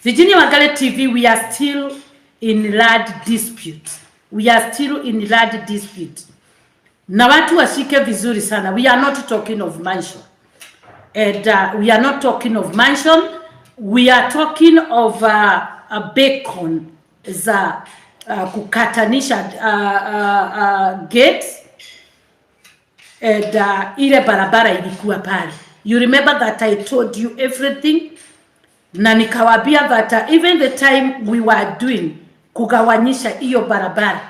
Virginia Wangari TV, we are still in land dispute. We are still in land dispute. Na watu washike vizuri sana. We are not talking of mansion. And we are not talking of mansion. We are talking of a bacon za kukatanisha gate. And ile barabara ilikuwa pale. You remember that I told you everything? Na nikawabia that even the time we were doing kugawanyisha hiyo barabara,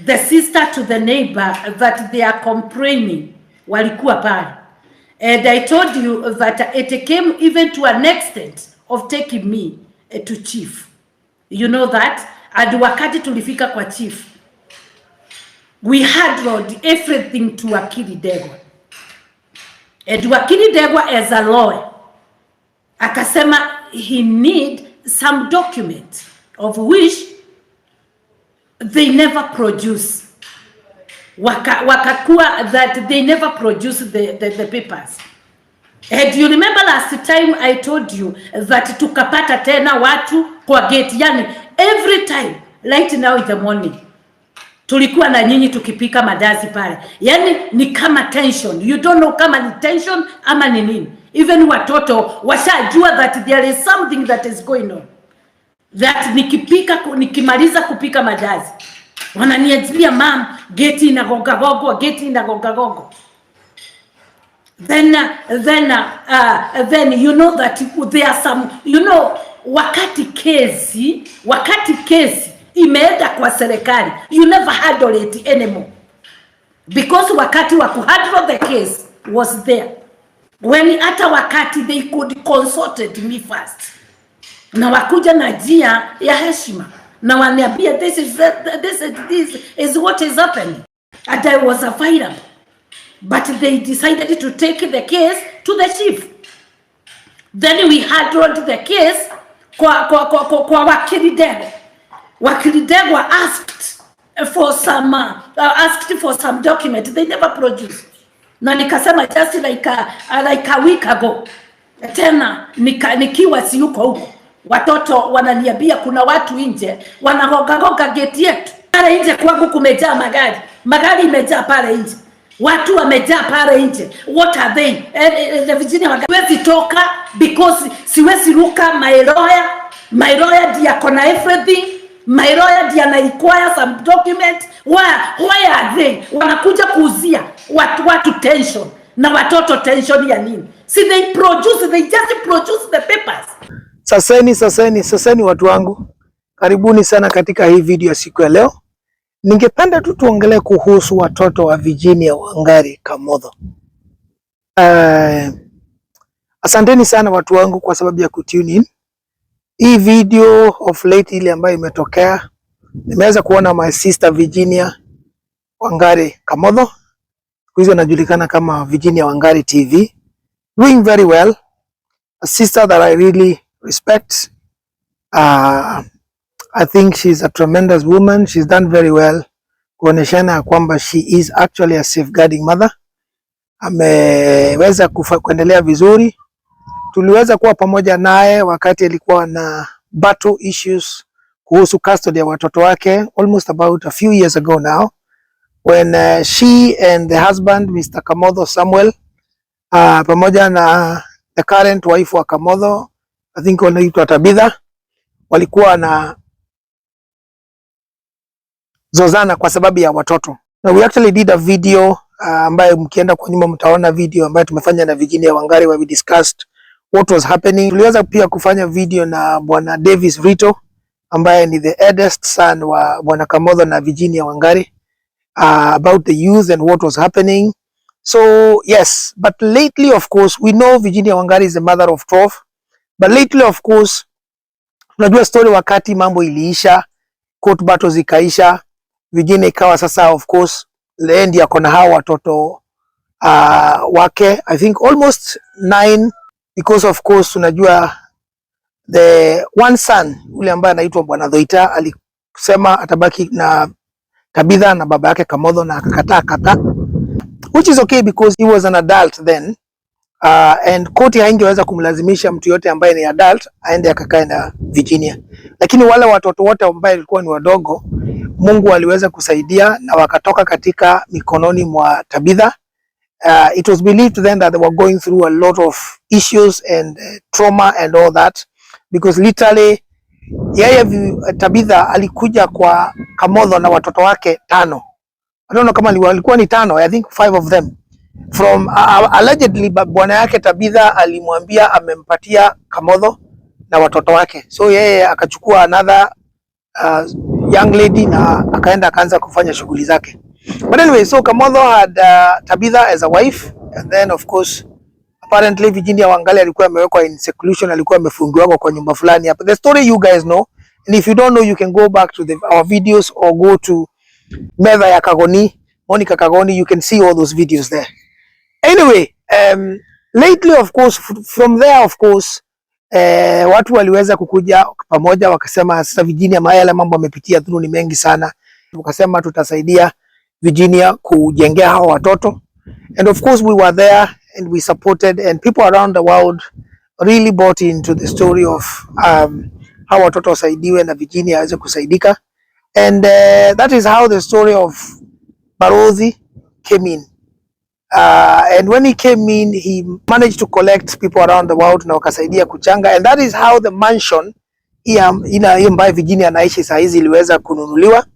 the sister to the neighbor that they are complaining walikuwa pale. And I told you that it came even to an extent of taking me to chief. You know that? And wakati tulifika kwa chief, we handled everything to Wakili Degwa. And Wakili Degwa as a lawyer, akasema he need some document of which they never produce. Wakakuwa that they never produce the papers. And you remember last time I told you that tukapata tena watu kwa gate, yani every time right now in the morning tulikuwa na nyinyi tukipika madazi pale, yani ni kama tension. You don't know kama ni tension ama ni nini. Even watoto washajua that there is something that is going on. That nikimaliza kupika madazi wananiambia mom, geti inagonga gogo, geti inagonga gogo. Then you know that there are some, you know, wakati kesi imeenda kwa serikali, you never handle it anymore, because wakati wa kuhandle the case was there. When hata wakati they could consulted me first, na wakuja na jia ya heshima, na waniambia this is what is happening, and I was available. But they decided to take the case to the chief. Then we handled the case kwa Wakili Degwa. Wakili Degwa asked for some document. They never produced. Na nikasema just like a week ago, tena nikiwa si yuko huko, watoto wananiambia kuna watu nje wanagoga gate yetu. Pale nje kwangu kumejaa magari imejaa pale nje, watu wamejaa pale nje. What are they? The Virginia Wangari siwezi toka because siwezi ruka. My lawyer dia kona everything. My lawyer dia na require some document. Why are they? Wanakuja kuuzia watu tension na watoto tension ya nini? See, they just produce the papers. Saseni watu wangu, karibuni sana katika hii video ya siku ya leo. Ningependa tu tuongelee kuhusu watoto wa Virginia Wangari Kamotho. Asanteni sana watu wangu kwa sababu ya kutune in. Hii video of late ile ambayo imetokea, nimeweza kuona my sister Virginia Wangari Kamotho, hizo inajulikana kama Virginia Wangari TV, doing very well. A sister that I really respect. I think she's a tremendous woman. She's done very well kuoneshana kwamba she is actually a safeguarding mother. Ameweza kuendelea vizuri. Tuliweza kuwa pamoja naye wakati alikuwa na battle issues kuhusu custody ya watoto wake almost about a few years ago now, when she and the husband Mr. Kamotho Samuel pamoja na the current wife wa Kamotho, I think wanaitwa Tabitha, walikuwa na zozana kwa sababu ya watoto. Now we actually did a video ambayo mkienda kwa nyuma mtaona video ambayo tumefanya na Virginia Wangari where we discussed what was happening. Tuliweza pia kufanya video na Bwana Davis Rito ambaye ni the eldest son wa Bwana Kamotho na Virginia Wangari about the youth and what was happening. So yes, but lately of course we know Virginia Wangari is the mother of 12, but lately of course unajua story, wakati mambo iliisha, court battles zikaisha, Virginia ikawa sasa of course lendi yako na hao watoto wake, I think almost 9, because of course unajua the one son ule ambaye anaitwa Bwana Dhoita alisema atabaki na Tabitha na baba yake Kamotho, na akakataa, which is okay because he was an adult then. and koti haingeweza kumlazimisha mtu yote ambaye ni adult aende akakae na Virginia, lakini wale watoto wote ambao walikuwa ni wadogo, Mungu aliweza kusaidia na wakatoka katika mikononi mwa Tabitha. It was believed then that they were going through a lot of issues and trauma and all that, because literally yeye Tabitha alikuja kwa Kamotho na watoto wake 5. I don't know kama walikuwa ni 5, I think 5 of them. From allegedly bwana yake Tabitha alimwambia amempatia Kamotho na watoto wake, so yeye akachukua another young lady na akaenda akaanza kufanya shughuli zake. But anyway, so Kamotho had Tabitha as a wife, and then of course apparently Virginia Wangari alikuwa amewekwa in seclusion, alikuwa amefungiwa kwa nyumba fulani hapa. The story you guys know, and if you don't know you can go back to our videos or go to Meva ya Kagoni, Monica Kagoni, you can see all those videos there. Anyway, lately of course from there of course watu waliweza kukuja pamoja wakasema sasa Virginia yale mambo amepitia through ni mengi sana, wakasema tutasaidia Virginia kujengea hao watoto, and of course we were there and we supported, and people around the world really bought into the story of how watoto wasaidiwe na Virginia aweze kusaidika, and that is how the story of Barozi came in. And when he came in, he managed to collect people around the world na wakasaidia kuchanga, and that is how the mansion hiyo ambayo Virginia anaishi saa hizi iliweza kununuliwa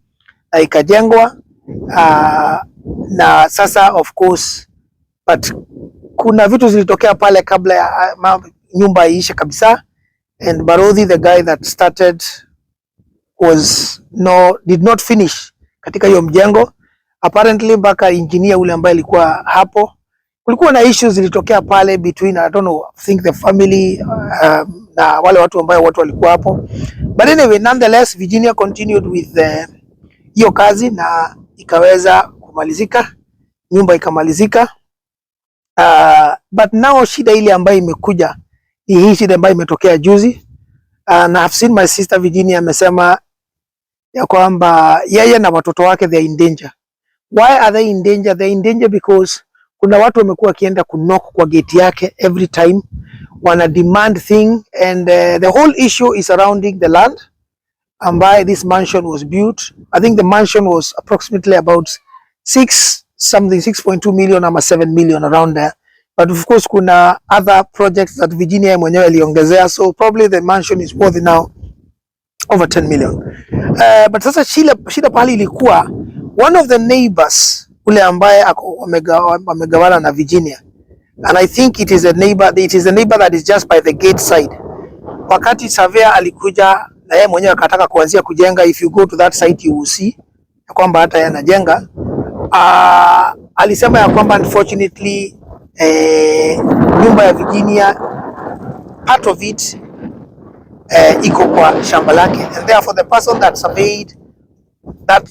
na ikajengwa. Na sasa of course, but kuna vitu zilitokea pale kabla ya nyumba iishe kabisa, and Barozi, the guy that started, did not finish katika hiyo mjengo. Apparently mpaka engineer ule ambaye alikuwa hapo, kulikuwa na issues zilitokea pale between, I don't know, I think the family na wale watu ambao watu walikuwa hapo. But anyway, nonetheless Virginia continued with hiyo kazi na ikaweza kumalizika, nyumba ikamalizika. But now shida ile ambayo imekuja ni hii shida ambayo imetokea juzi, na I've seen my sister Virginia amesema ya kwamba yeye na watoto wake they are in danger. Why are they in danger? They are in danger because kuna watu wamekuwa wakienda knock kwa gate yake every time, wana demand thing, and the whole issue is surrounding the land ambaye this mansion was built. I think the mansion was approximately about 6.2 million ama 7 million around there, but of course kuna other projects that Virginia mwenyewe aliongezea, so probably the mansion is worth now over 10 million. But sasa shida pale ilikuwa one of the neighbors ule ambaye wamegawana na Virginia, and I think it is a neighbor that is just by the gate side. Wakati surveyor alikuja na yeye mwenyewe akataka kuanzia kujenga, if you go to that site you will see kwamba hata yanajenga, alisema ya kwamba unfortunately nyumba ya Virginia part of it iko kwa shamba lake, and therefore the person that surveyed that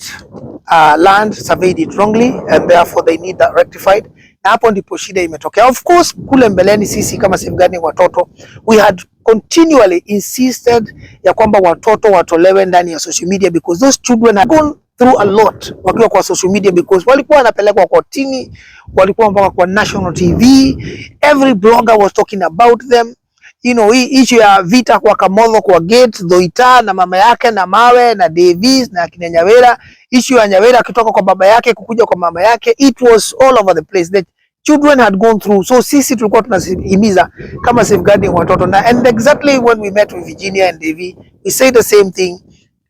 land surveyed it wrongly, and therefore they need that rectified. Na hapo ndipo shida imetokea. Of course kule mbeleni sisi kama Safeguarding Watoto we had continually insisted ya kwamba watoto watolewe ndani ya social media, because those children had gone through a lot wakiwa kwa social media, because walikuwa wanapelekwa kotini, walikuwa mpaka kwa national TV, every blogger was talking about them. You know, hii issue ya vita kwa Kamotho kwa gate, Dhoita na mama yake na Mawe na Davis na kina Nyawera, issue ya Nyawera kutoka kwa baba yake kukuja kwa mama yake, it was all over the place. The children had gone through. So sisi tulikuwa tunahimiza kama Safeguarding Watoto, na and exactly when we met with Virginia and Davy, we say the same thing.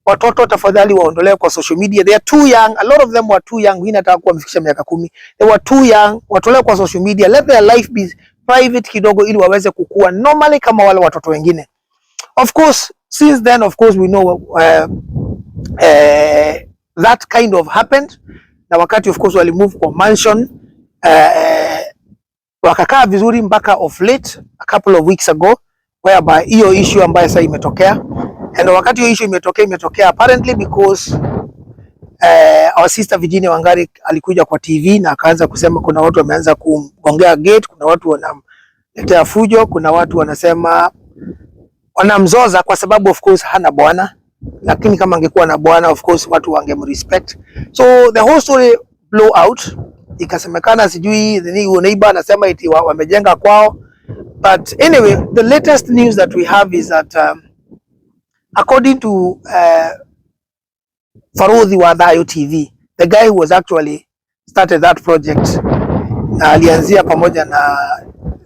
Watoto tafadhali waondolewe kwa social media. They are too young. A lot of them were too young. Wengine hata kuwa wamefikisha miaka 10. They were too young. Watolewe kwa social media. Let their life be private kidogo ili waweze kukua normally kama wale watoto wengine. Of course, since then of course we know that kind of happened. Na wakati of course wali move kwa mansion, wakakaa vizuri mpaka of late a couple of weeks ago, whereby hiyo issue ambayo sasa imetokea. And wakati hiyo issue imetokea apparently because our sister Virginia Wangari alikuja kwa TV na akaanza kusema kuna watu wameanza kuongea gate, kuna watu wanamletea fujo, kuna watu wanasema wanamzoza kwa sababu of course hana bwana, lakini kama angekuwa na bwana of course watu wangemrespect. So the whole story blow out, ikasemekana sijui neighbor anasema eti wamejenga kwao. But anyway, the latest news that we have is that according to Farodhi wa Dayo TV, the guy who was actually started that project, alianzia pamoja na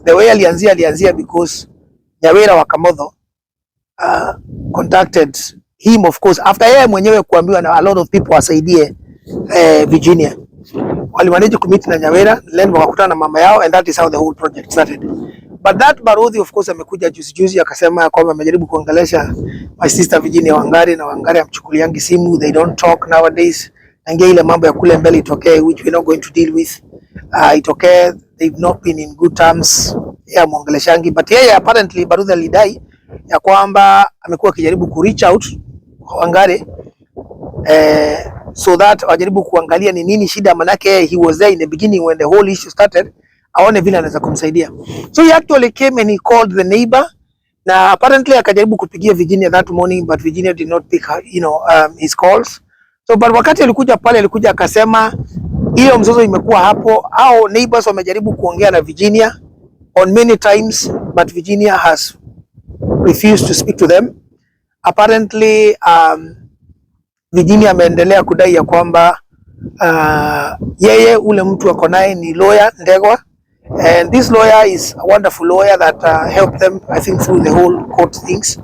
the way alianzia because Nyawira wa Kamotho contacted him, of course, after yeye mwenyewe kuambiwa na a lot of people wasaidie Virginia. Walimanage kumiti na Nyawira, then wakakutana na mama yao, and that is how the whole project started. But that Farodhi, of course, amekuja juzi akasema kwamba amejaribu kuongelesha my sister Virginia Wangari, na Wangari amchukuliangi simu, they don't talk nowadays. Nangia ile mambo ya kule mbele itokee, which we're not going to deal with. Itokee, they've not been in good terms ya muongeleshangi, but yeye apparently Farodhi alidai ya kwamba amekuwa akijaribu ku reach out kwa Wangari so that wajaribu kuangalia ni nini shida, manake he was there in the beginning when the whole issue started, aone vile anaweza kumsaidia. So he actually came and he called the neighbor, na apparently akajaribu kupigia Virginia that morning, but Virginia did not pick her, his calls. So but wakati alikuja pale, alikuja akasema hiyo mzozo imekuwa hapo, au neighbors wamejaribu kuongea na Virginia on many times, but Virginia has refused to speak to them. Apparently Virginia ameendelea kudai ya kwamba yeye ule mtu ako naye ni lawyer Ndegwa, and this lawyer is a wonderful lawyer that helped them, I think, through the whole court things,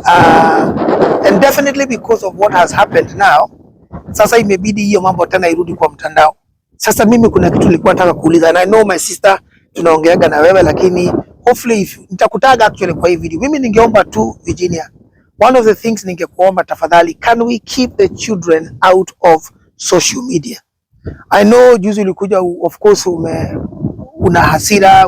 and definitely because of what has happened now, sasa imebidi hiyo mambo tena irudi kwa mtandao. Sasa mimi kuna kitu nilikuwa nataka kuuliza, and I know my sister tunaongeaga na wewe, lakini hopefully if nitakutaga actually kwa hii video, mimi ningeomba tu Virginia, one of the things ningekuomba tafadhali, can we keep the children out of social media? I know juzi ulikuja, of course una hasira,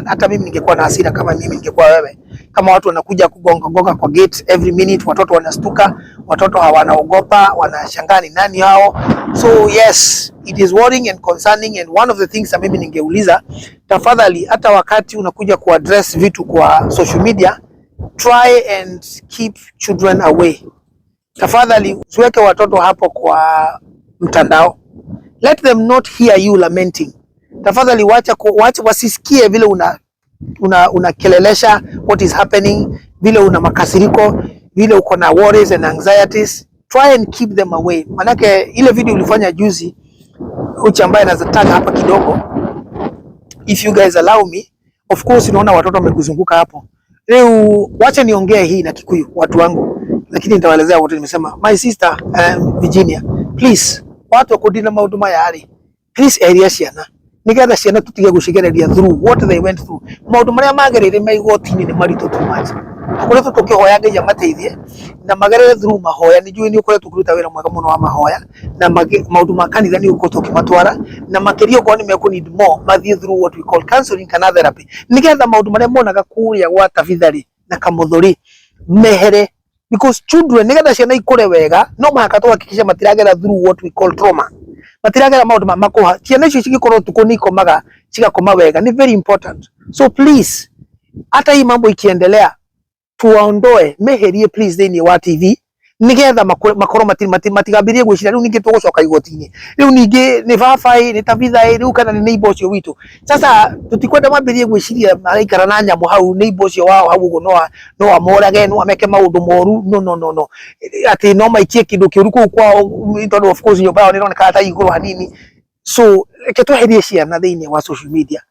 hata mimi ningekuwa na hasira kama mimi ningekuwa wewe. Kama watu wanakuja kugonga kwa gate every minute, watoto wanastuka, watoto hawanaogopa, wanashangaa ni nani hao. So yes, it is worrying and concerning, and one of the things mimi ningeuliza, tafadhali hata wakati unakuja kuaddress vitu kwa social media, try and keep children away. Tafadhali usiweke watoto hapo kwa mtandao. Let them not hear you lamenting. Tafadhali wacha wasisikie vile unakelelesha what is happening, vile una makasiriko, vile uko na worries and anxieties. Try and keep them away. Manake ile video ulifanya juzi, uchi ambaye nazataka hapa kidogo, if you guys allow me, of course unaona watoto wamekuzunguka hapo. Leo wacha niongee hii na Kikuyu watu wangu, lakini nitawaelezea wote. Nimesema my sister Virginia, please, watu wakudina mauduma ya hali, please area ciana nigetha ciana tutige gucigereria through what they went through. Maundu maria magerire maigotini ni marito too much. Tukoretwo tukihoya Ngai amateithie na magerere through mahoya. Nijui ni ukoretwo kuruta wira mwega muno wa mahoya, na maundu ma kanitha ni ukoretwo kimatwara, na makirio kwa ni meko need more mathie through what we call counseling kana therapy, nigetha maundu maria monaga kuria gwa tafithari na Kamothori mehere, because children nigetha ciana ikure wega no mahaka tuhakikisha matiragera through what we call trauma, matiragera maundu makoha. Ciana icio cigikorwo tuko niko maga cigakoma wega ni very important. So please, hata hii mambo ikiendelea, tuwaondoe meherie please thini wa TV, nigetha makoro matigambirie gwicira riu ningi tugucoka igotini, riu ningi ni babai ni tabithai riu kana ni neighbor ucio witu. Sasa tutikwenda mambirie gwiciria araikara na nyamu hau neighbor ucio wao hau ugo no amorage no ameke maundu moru, no ati no maikie kindu kiuru ku kwao, tondu of course nyumba yao ni roneka ta iguru hanini. So ke tweherie ciana thini wa social media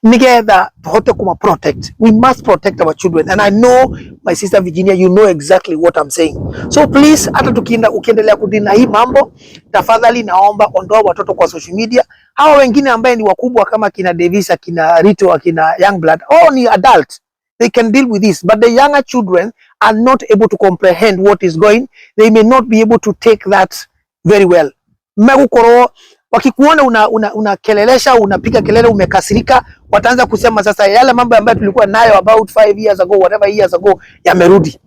nigetha tuhote kuma protect. We must protect our children, and I know my sister Virginia, you know exactly what I'm saying. So please, hata ukiendelea kudina hii mambo, tafadhali naomba ondoa watoto kwa social media. Hawa wengine ambaye ni wakubwa kama kina Davis, kina Rito, kina Youngblood, all ni adult, they can deal with this, but the younger children are not able to comprehend what is going. They may not be able to take that very well. Megukoro wakikuona unakelelesha, unapiga kelele, umekasirika, wataanza kusema sasa yale mambo ambayo tulikuwa nayo about 5 years ago, whatever years ago, yamerudi.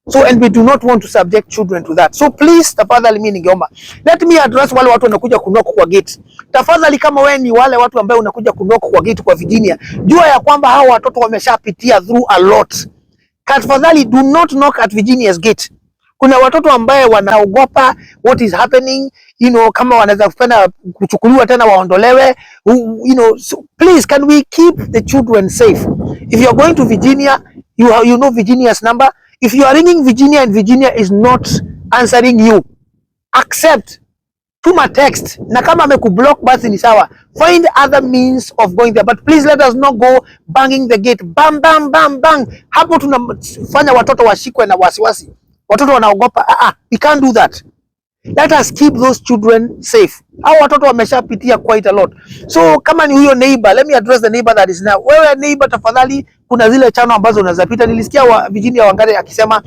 So and we do not want to subject children to that. So please, tafadhali mimi ningeomba, let me address wale watu wanakuja kunoko kwa gate. Tafadhali, kama wewe ni wale watu ambao unakuja kunoko kwa gate kwa Virginia, jua ya kwamba hao watoto wameshapitia through a lot. Tafadhali do not knock at Virginia's gate. Kuna watoto ambaye wanaogopa what is happening, you know, kama wanaweza kupenda kuchukuliwa tena waondolewe, you know. So please, can we keep the children safe? If you are going to Virginia, you know Virginia's number. If you are ringing Virginia and Virginia is not answering you, accept, tuma text, na kama amekublock basi ni sawa, find other means of going there, but please let us not go banging the gate, bam bam bam bang. Hapo tunafanya watoto washikwe na wasiwasi, watoto wanaogopa. We can't do that. Let us keep those children safe. Hao watoto wameshapitia quite a lot. So kama ni huyo neighbor, let me address the neighbor that is now. Wewe neighbor, tafadhali, kuna zile chano ambazo unaweza pita. Nilisikia Virginia Wangari akisema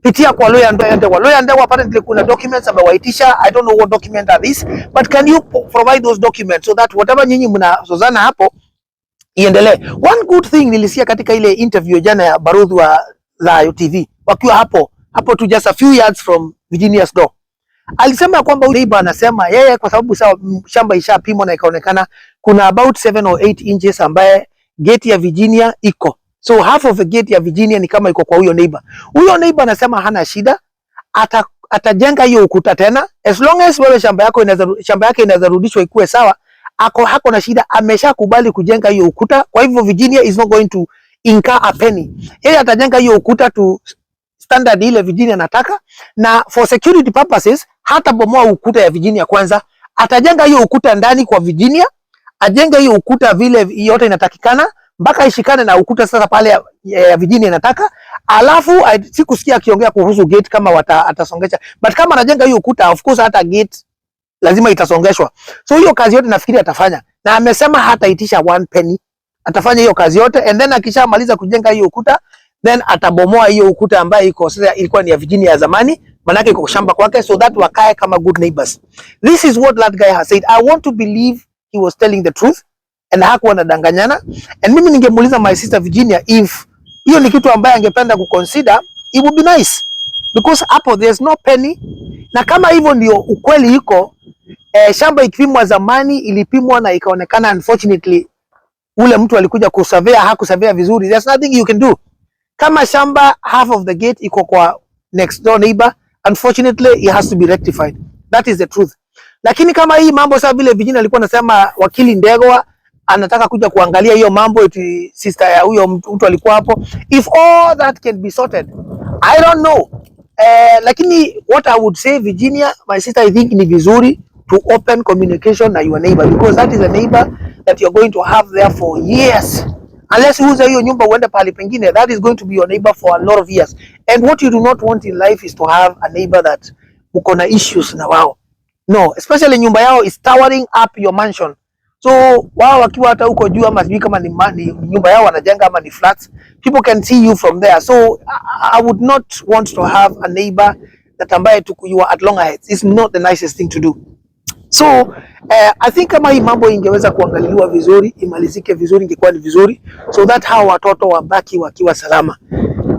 pitia kwa lawyer Ndewa. Lawyer Ndewa apparently kuna documents amewaitisha. I don't know what document are these, but can you provide those documents so that whatever nyinyi mnazozana hapo iendelee. One good thing nilisikia katika ile interview jana ya Baruthi wa la TV wakiwa hapo tu just a few yards from Virginia's door. Alisema kwamba yule neighbor anasema yeye kwa sababu shamba ishapimwa na ikaonekana kuna about 7 or 8 inches ambaye gate ya Virginia iko. So half of the gate ya Virginia ni kama iko kwa huyo neighbor. Huyo neighbor anasema hana shida, atajenga hiyo ukuta tena as long as wewe shamba yake inaweza rudishwa ikuwe sawa. Hako na shida, ameshakubali kujenga hiyo ukuta. Kwa hivyo Virginia is not going to incur a penny. Yeye atajenga hiyo ukuta to standard ile Virginia nataka, na for security purposes hata bomoa ukuta ya Virginia kwanza, atajenga hiyo ukuta ndani kwa Virginia, ajenga hiyo ukuta vile yote inatakikana mpaka ishikane na ukuta sasa pale ya Virginia nataka. Alafu sikusikia akiongea kuhusu gate kama atasongesha, but kama anajenga hiyo ukuta, of course hata gate lazima itasongeshwa. So hiyo kazi yote nafikiri atafanya, na amesema hataitisha 1 penny, atafanya hiyo kazi yote, and then akishamaliza kujenga hiyo ukuta then atabomoa hiyo ukuta ambayo iko sasa ilikuwa ni ya Virginia ya zamani, manake iko shamba kwake, so that wakae kama good neighbors. This is what that guy has said. I want to believe he was telling the truth and hakuwa anadanganyana. And mimi ningemuuliza my sister Virginia if hiyo ni kitu ambaye angependa kuconsider, it would be nice, because hapo there's no penny. Na kama hivyo ndio ukweli iko, shamba ikipimwa zamani ilipimwa na ikaonekana unfortunately ule mtu alikuja kusurveyor hakusurveyor vizuri, there's nothing you can do. Kama shamba half of the gate iko kwa next door neighbor, unfortunately it has to be rectified. That is the truth. Lakini kama hii mambo sasa vile Virginia alikuwa anasema wakili Ndewa anataka kuja kuangalia hiyo mambo eti sister ya huyo mtu alikuwa hapo, if all that can be sorted, I don't know. Lakini what I would say Virginia, my sister, I think ni vizuri to open communication na your neighbor, because that is a neighbor that you're going to have there for years. Unless uuze hiyo nyumba uende pahali pengine, that is going to be your neighbor for a lot of years. And what you do not want in life is to have a neighbor that uko na issues na wao. No, especially nyumba yao is towering up your mansion. So wao wakiwa hata huko juu ama sijui kama ni nyumba yao wanajenga ama ni flats, people can see you from there. So I would not want to have a neighbor that ambaye you are at loggerheads. It's not the nicest thing to do. So I think kama hii mambo ingeweza kuangaliwa vizuri, imalizike vizuri, ingekuwa ni vizuri, so that hao watoto wabaki wakiwa salama.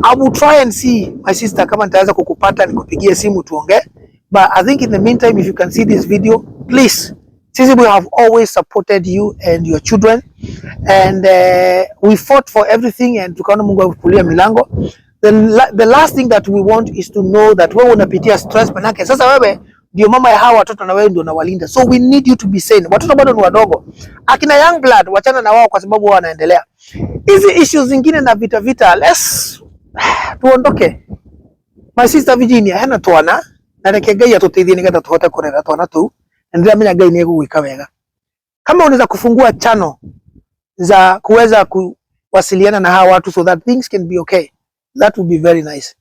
I will try and see my sister kama nitaweza kukupata nikupigie simu tuongee. But I think in the meantime, if you can see this video, please, sisi we have always supported you and your children, and we fought for everything, and tukaona Mungu akukulia milango. The last thing that we want is to know that wewe unapitia stress, manake sasa wewe ndio mama ya hawa watoto na wewe ndio unawalinda. So we need you to be sane. Watoto bado ni wadogo. Akina young blood wachana na wao kwa sababu wao wanaendelea. Hizi issues zingine na vita, let's tuondoke. My sister Virginia hena twana na reke Ngai atuteithie nigetha tuhote kurera twana tu, na ndiramenya Ngai ni egugwika wega. Kama unaweza kufungua channel za kuweza kuwasiliana na hawa watu so that things can be okay, that would be very nice.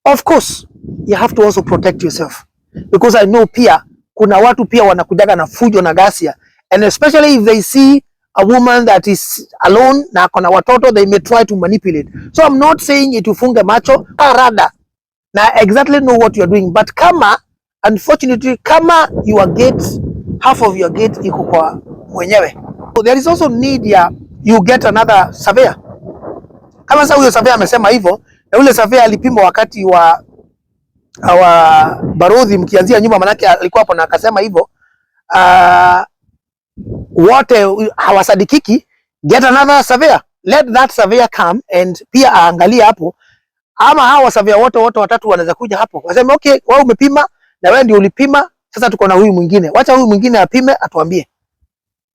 Of course, you have to also protect yourself, because I know pia kuna watu pia wanakujaga na fujo na ghasia, and especially if they see a woman that is alone na kuna watoto, they may try to manipulate. So I'm not saying itufunge macho, rada na exactly know what you're doing, but kama unfortunately kama your gate, half of your gate iko kwa mwenyewe, so there is also need ya you get another surveyor. Kama sasa huyo surveyor amesema hivyo, na ule surveyor alipima wakati wa Baruthi mkianzia nyuma, manake alikuwa hapo na akasema hivyo, wote hawasadikiki, get another surveyor, let that surveyor come and pia aangalie hapo, Ama hao wasavia wote watatu wanaweza kuja hapo waseme okay, wewe umepima na wewe ndio ulipima, sasa tuko na huyu mwingine, wacha huyu mwingine apime atuambie.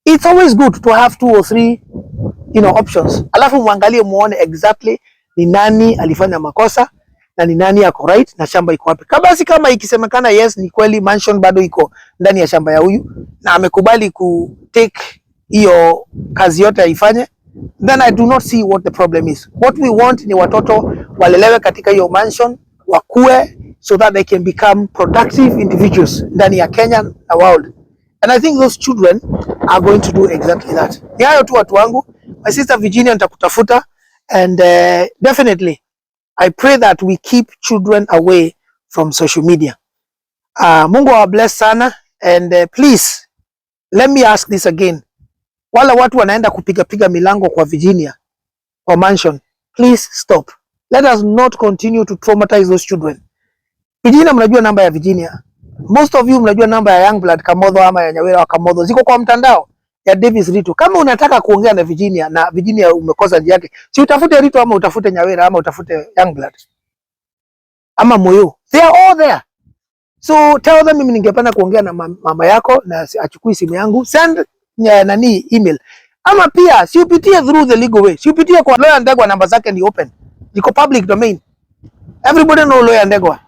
It's always good to have 2 or 3 options, alafu muangalie muone exactly ni nani alifanya makosa na ni nani yako right na shamba iko wapi. Kama ikisemekana yes, ni kweli mansion bado iko ndani ya shamba ya huyu na amekubali ku take hiyo kazi yote aifanye, then I do not see what the problem is. What we want ni watoto walelewe katika hiyo mansion, wakue, so that they can become productive individuals ndani ya Kenya na world. And I think those children are going to do exactly that. Ni hayo tu watu wangu. My sister Virginia nitakutafuta, and definitely I pray that we keep children away from social media. Mungu awabless sana, and please let me ask this again. Wala watu wanaenda kupiga milango kwa Virginia, kwa mansion, please stop. Let us not continue to traumatize those children. Virginia, mnajua namba ya Virginia. Most of you mnajua namba ya Youngblood Kamotho ama ya Nyawera wa Kamotho. Ziko kwa mtandao ya Davis Rito. Kama unataka kuongea na Virginia umekosa njia yake, si utafute Rito ama utafute Nyawera ama utafute Youngblood ama Moyo. They are all there. So tell them mimi ningependa kuongea na mama yako na achukui simu yangu. Send email. Ama pia si upitie through the legal way. Si upitie kwa lawyer Ndegwa, namba zake ni open. Ziko public domain. Everybody know lawyer Ndegwa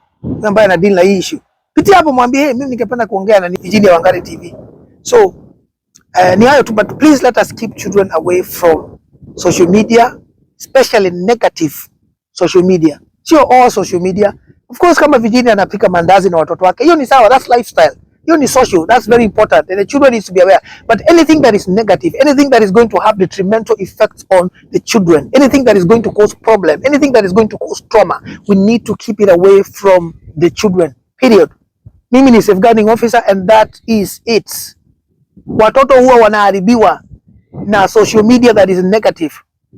ambaye ana deal na hii issue. Pitia hapo mwambie, hey, mimi ningependa kuongea na Virginia Wangari TV. So ni hayo tu, but please let us keep children away from social media, especially negative social media. Sio all social media. Of course, kama Virginia anapika mandazi na watoto wake, hiyo ni sawa, that's lifestyle. Hiyo ni social, that's very important, and the children needs to be aware. But anything that is negative, anything that is going to have detrimental effects on the children, anything that is going to cause problem, anything that is going to cause trauma, we need to keep it away from the children, period. Mimi ni safeguarding officer, and that is it. Watoto huwa wanaharibiwa na social media that is negative.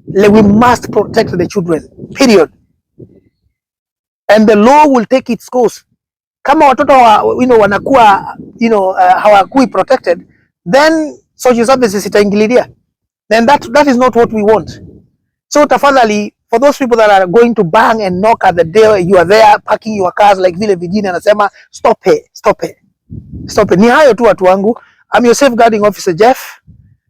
We must protect the children, period. And the law will take its course. Kama watoto wanakuwa hawakui protected, then social services itaingililia. Then that is not what we want. So tafadhali, for those people that are going to bang and knock at the door, you are there parking your cars like vile Virginia anasema, stop it. Ni hayo tu watu wangu. I'm your safeguarding officer Jeff,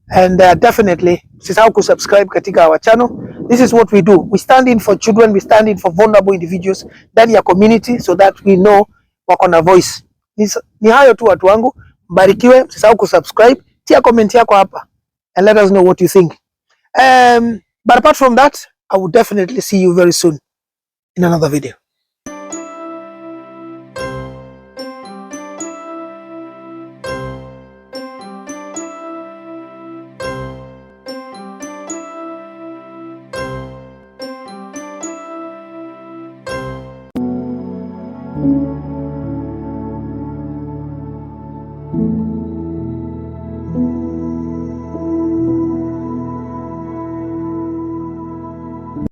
and definitely usisahau kusubscribe katika our channel. This is what we do. We stand in for children, we stand in for vulnerable individuals ndani ya community, so that we know wako na voice. Ni hayo tu watu wangu. Mbarikiwe, usisahau kusubscribe, tia comment yako hapa and let us know what you think. But apart from that, I will definitely see you very soon in another video. Thank you.